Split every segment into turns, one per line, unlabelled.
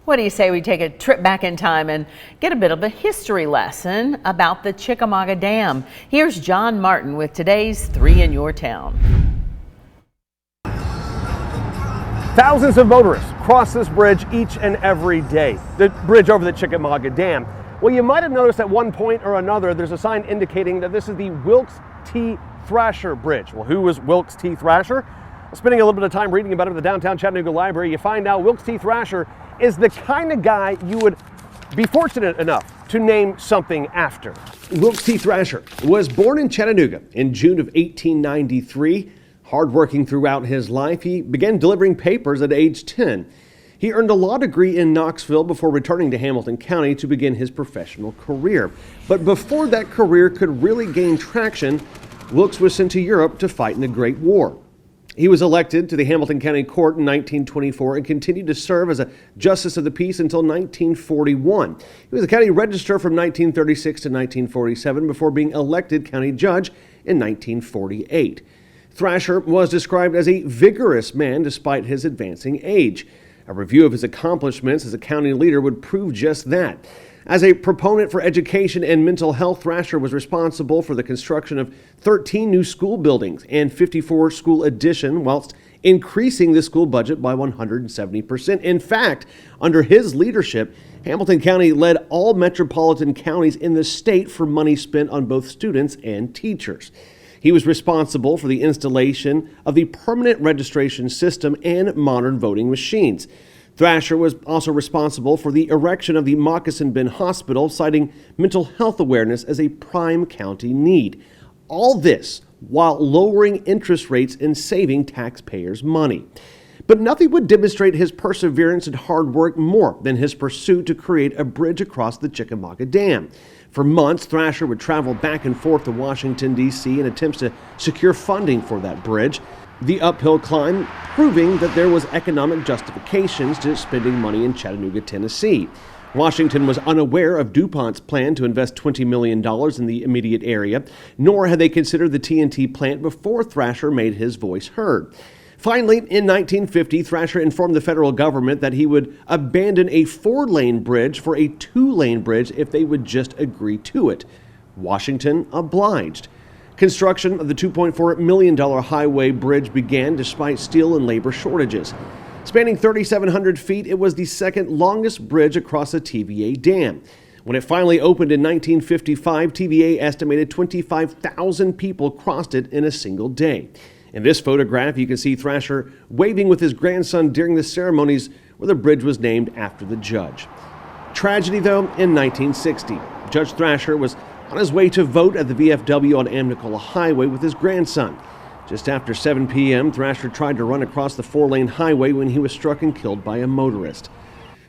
What do you say we take a trip back in time and get a bit of a history lesson about the Chickamauga Dam? Here's John Martin with today's 3 in Your Town.
Thousands of motorists cross this bridge each and every day, the bridge over the Chickamauga Dam. Well, you might have noticed at one point or another there's a sign indicating that this is the Wilkes T. Thrasher Bridge. Well, who was Wilkes T. Thrasher? Spending a little bit of time reading about him at the downtown Chattanooga Library, you find out Wilkes T. Thrasher is the kind of guy you would be fortunate enough to name something after. Wilkes T. Thrasher was born in Chattanooga in June of 1893. Hardworking throughout his life, he began delivering papers at age 10. He earned a law degree in Knoxville before returning to Hamilton County to begin his professional career. But before that career could really gain traction, Wilkes was sent to Europe to fight in the Great War. He was elected to the Hamilton County Court in 1924 and continued to serve as a justice of the peace until 1941. He was a county registrar from 1936 to 1947 before being elected county judge in 1948. Thrasher was described as a vigorous man despite his advancing age. A review of his accomplishments as a county leader would prove just that. As a proponent for education and mental health, Thrasher was responsible for the construction of 13 new school buildings and 54 school additions, whilst increasing the school budget by 170%. In fact, under his leadership, Hamilton County led all metropolitan counties in the state for money spent on both students and teachers. He was responsible for the installation of the permanent registration system and modern voting machines. Thrasher was also responsible for the erection of the Moccasin Bend Hospital, citing mental health awareness as a prime county need. All this while lowering interest rates and saving taxpayers money. But nothing would demonstrate his perseverance and hard work more than his pursuit to create a bridge across the Chickamauga Dam. For months, Thrasher would travel back and forth to Washington, D.C. in attempts to secure funding for that bridge. The uphill climb proving that there was economic justifications to spending money in Chattanooga, Tennessee. Washington was unaware of DuPont's plan to invest $20 million in the immediate area, nor had they considered the TNT plant before Thrasher made his voice heard. Finally, in 1950, Thrasher informed the federal government that he would abandon a 4-lane bridge for a 2-lane bridge if they would just agree to it. Washington obliged. Construction of the $2.4 million highway bridge began despite steel and labor shortages. Spanning 3,700 feet, it was the second longest bridge across the TVA Dam. When it finally opened in 1955, TVA estimated 25,000 people crossed it in a single day. In this photograph, you can see Thrasher waving with his grandson during the ceremonies where the bridge was named after the judge. Tragedy, though, in 1960. Judge Thrasher was on his way to vote at the VFW on Amnicola Highway with his grandson. Just after 7 p.m., Thrasher tried to run across the 4-lane highway when he was struck and killed by a motorist.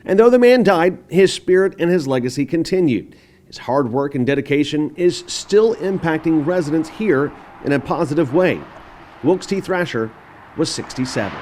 And though the man died, his spirit and his legacy continued. His hard work and dedication is still impacting residents here in a positive way. Wilkes T. Thrasher was 67.